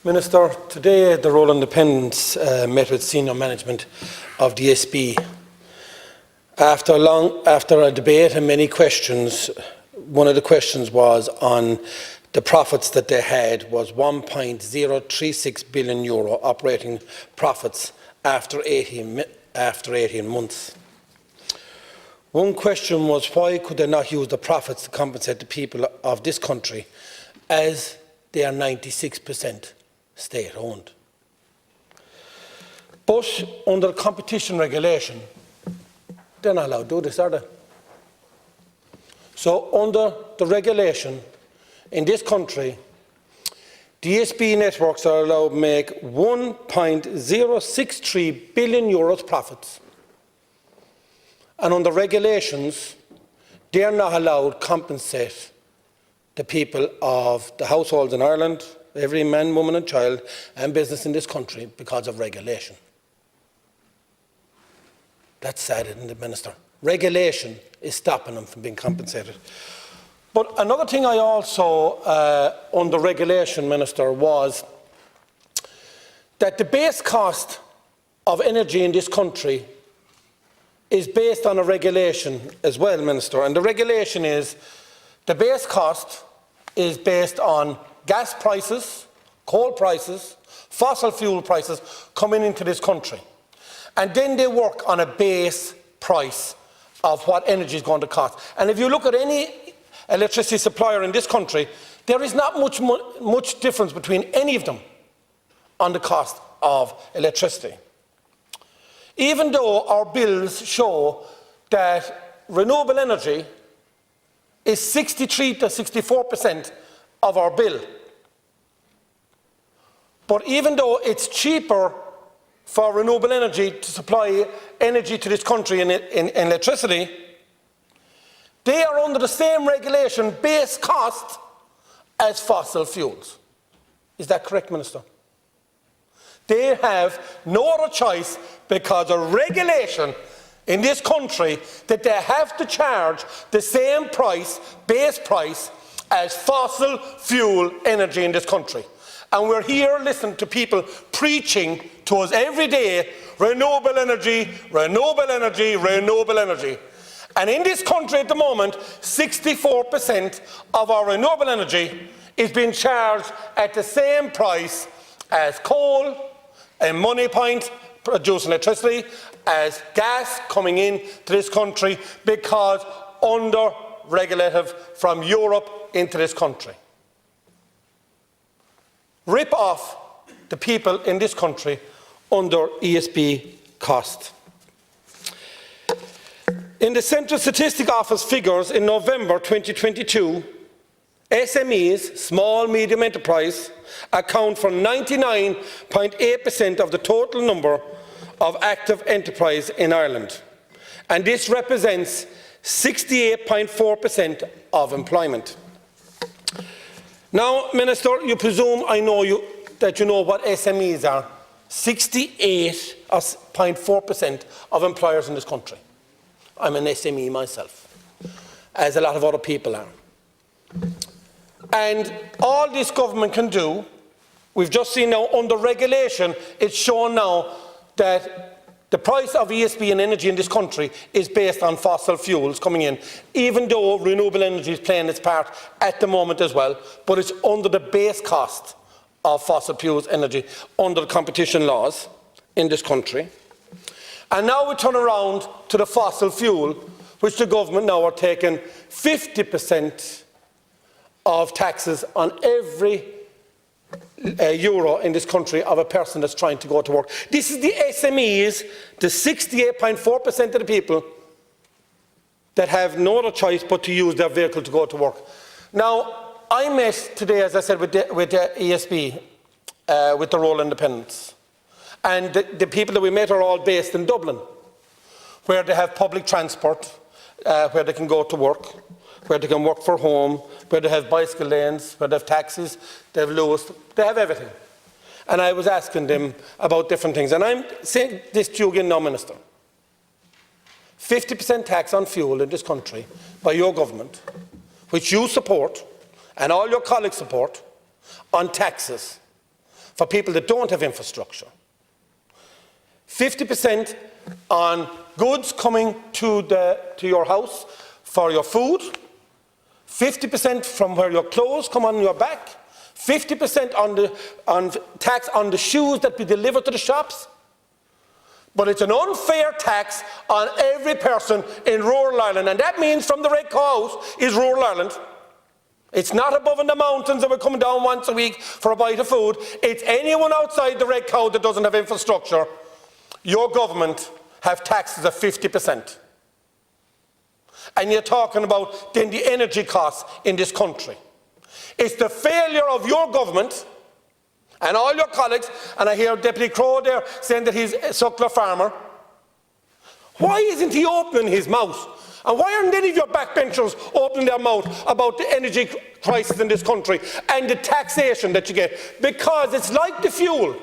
Minister, today the Rural Independents met with senior management of the SB. After a debate and many questions, one of the questions was on the profits that they had was €1.036 billion operating profits after 18 months. One question was, why could they not use the profits to compensate the people of this country, as they are 96% state-owned? But under competition regulation, they're not allowed to do this, are they? So under the regulation in this country, DSB networks are allowed to make €1.063 billion profits. And under regulations, they are not allowed to compensate the people of the households in Ireland, every man, woman and child, and business in this country because of regulation. That's sad, isn't it, Minister? Regulation is stopping them from being compensated. But another thing I also, under regulation, Minister, was that the base cost of energy in this country is based on a regulation as well, Minister. And the regulation is, the base cost is based on gas prices, coal prices, fossil fuel prices coming into this country. And then they work on a base price of what energy is going to cost. And if you look at any electricity supplier in this country, there is not much difference between any of them on the cost of electricity. Even though our bills show that renewable energy is 63 to 64% of our bill. But even though it's cheaper for renewable energy to supply energy to this country in electricity, they are under the same regulation base cost as fossil fuels. Is that correct, Minister? They have no other choice because of regulation in this country that they have to charge the same price, base price, as fossil fuel energy in this country. And we're here listening to people preaching to us every day, renewable energy, renewable energy, renewable energy. And in this country at the moment, 64% of our renewable energy is being charged at the same price as coal and money point producing electricity, as gas coming in to this country, because under regulative from Europe into this country. Rip off the people in this country under ESB cost. In the Central Statistic Office figures in November 2022, SMEs, small medium enterprise, account for 99.8% of the total number of active enterprise in Ireland, and this represents 68.4% of employment. Now, Minister, you presume I know that you know what SMEs are. 68.4% of employers in this country. I'm an SME myself, as a lot of other people are. And all this government can do, we've just seen now under regulation, it's shown now that the price of ESB and energy in this country is based on fossil fuels coming in, even though renewable energy is playing its part at the moment as well, but it's under the base cost of fossil fuels energy under the competition laws in this country. And now we turn around to the fossil fuel, which the government now are taking 50% of taxes on every euro in this country of a person that's trying to go to work. This is the SMEs, the 68.4% of the people that have no other choice but to use their vehicle to go to work. Now, I met today, as I said, with the ESB, with the Rural Independents. And the people that we met are all based in Dublin, where they have public transport, where they can go to work, where they can work from home, where they have bicycle lanes, where they have taxis, they have Lewis, they have everything. And I was asking them about different things. And I'm saying this to you again now, Minister. 50% tax on fuel in this country by your government, which you support, and all your colleagues support, on taxes, for people that don't have infrastructure. 50% on goods coming to your house for your food, 50% from where your clothes come on your back, 50% on tax on the shoes that be delivered to the shops. But it's an unfair tax on every person in rural Ireland, and that means from the Red Cow House is rural Ireland. It's not above in the mountains that we're coming down once a week for a bite of food. It's anyone outside the Red Cow that doesn't have infrastructure. Your government have taxes of 50%. And you're talking about then the energy costs in this country. It's the failure of your government and all your colleagues, and I hear Deputy Crowe there saying that he's a suckler farmer. Why isn't he opening his mouth? And why aren't any of your backbenchers opening their mouth about the energy crisis in this country and the taxation that you get? Because it's like the fuel.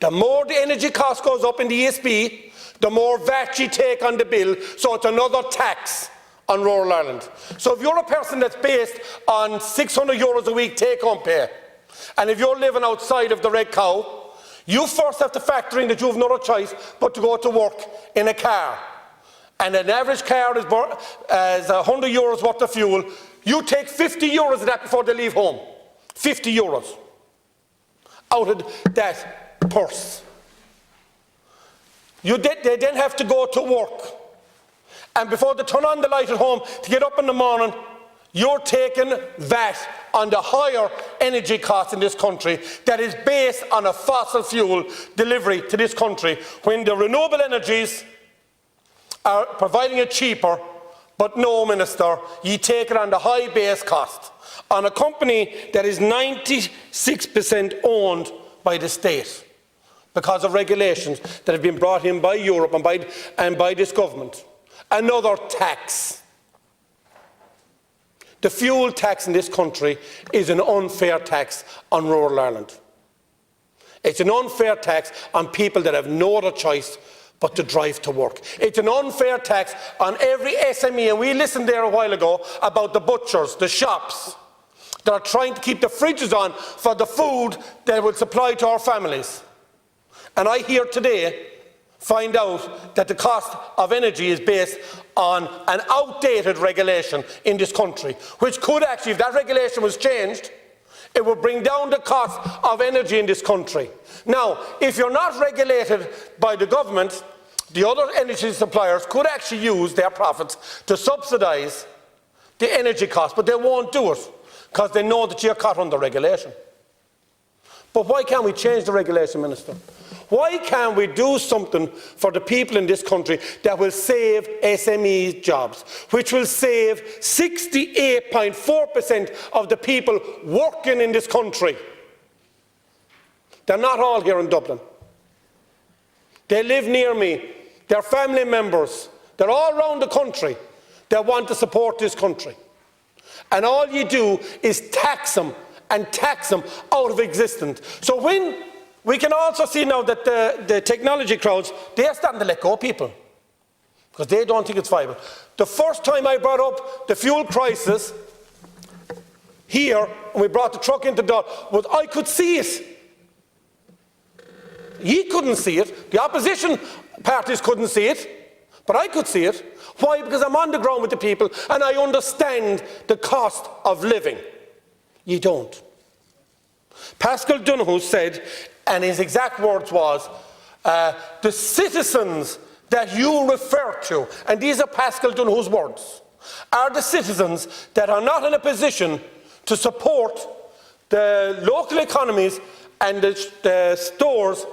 The more the energy cost goes up in the ESB, the more VAT you take on the bill, so it's another tax on rural Ireland. So if you're a person that's based on 600 euros a week take-home pay, and if you're living outside of the Red Cow, you first have to factor in that you have no other choice but to go to work in a car. And an average car is 100 euros worth of fuel. You take 50 euros of that before they leave home. 50 euros out of that purse. They then have to go to work. And before they turn on the light at home to get up in the morning, you're taking VAT on the higher energy costs in this country that is based on a fossil fuel delivery to this country, when the renewable energies are providing it cheaper. But no, Minister, you take it on the high base cost on a company that is 96% owned by the state because of regulations that have been brought in by Europe and by this government. Another tax. The fuel tax in this country is an unfair tax on rural Ireland. It's an unfair tax on people that have no other choice but to drive to work. It's an unfair tax on every SME, and we listened there a while ago about the butchers, the shops, that are trying to keep the fridges on for the food they will supply to our families. And I hear today, find out that the cost of energy is based on an outdated regulation in this country, which could actually, if that regulation was changed, it would bring down the cost of energy in this country. Now, if you're not regulated by the government, the other energy suppliers could actually use their profits to subsidise the energy cost, but they won't do it because they know that you're caught under regulation. But why can't we change the regulation, Minister? Why can't we do something for the people in this country that will save SME jobs, which will save 68.4% of the people working in this country? They're not all here in Dublin. They live near me. They're family members. They're all around the country that want to support this country. And all you do is tax them and tax them out of existence. So when we can also see now that the technology crowds, they are starting to let go of people because they don't think it's viable. The first time I brought up the fuel crisis here, and we brought the truck into the door, was I could see it. He couldn't see it. The opposition parties couldn't see it, but I could see it. Why? Because I'm on the ground with the people and I understand the cost of living. You don't. Pascal Donoghue said, and his exact words was, the citizens that you refer to, and these are Pascal Donoghue's words, are the citizens that are not in a position to support the local economies and the stores,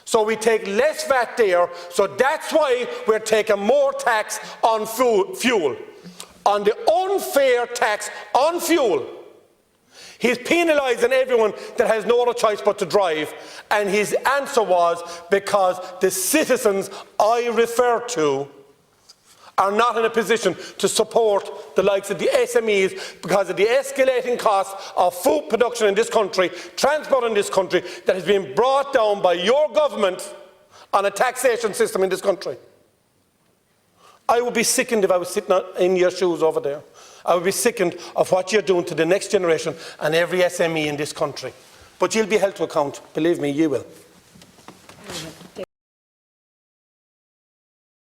so we take less VAT there, so that's why we're taking more tax on fuel. On the unfair tax on fuel, he's penalising everyone that has no other choice but to drive. And his answer was, because the citizens I refer to are not in a position to support the likes of the SMEs because of the escalating costs of food production in this country, transport in this country, that has been brought down by your government on a taxation system in this country. I would be sickened if I was sitting in your shoes over there. I would be sickened of what you're doing to the next generation and every SME in this country. But you'll be held to account. Believe me, you will.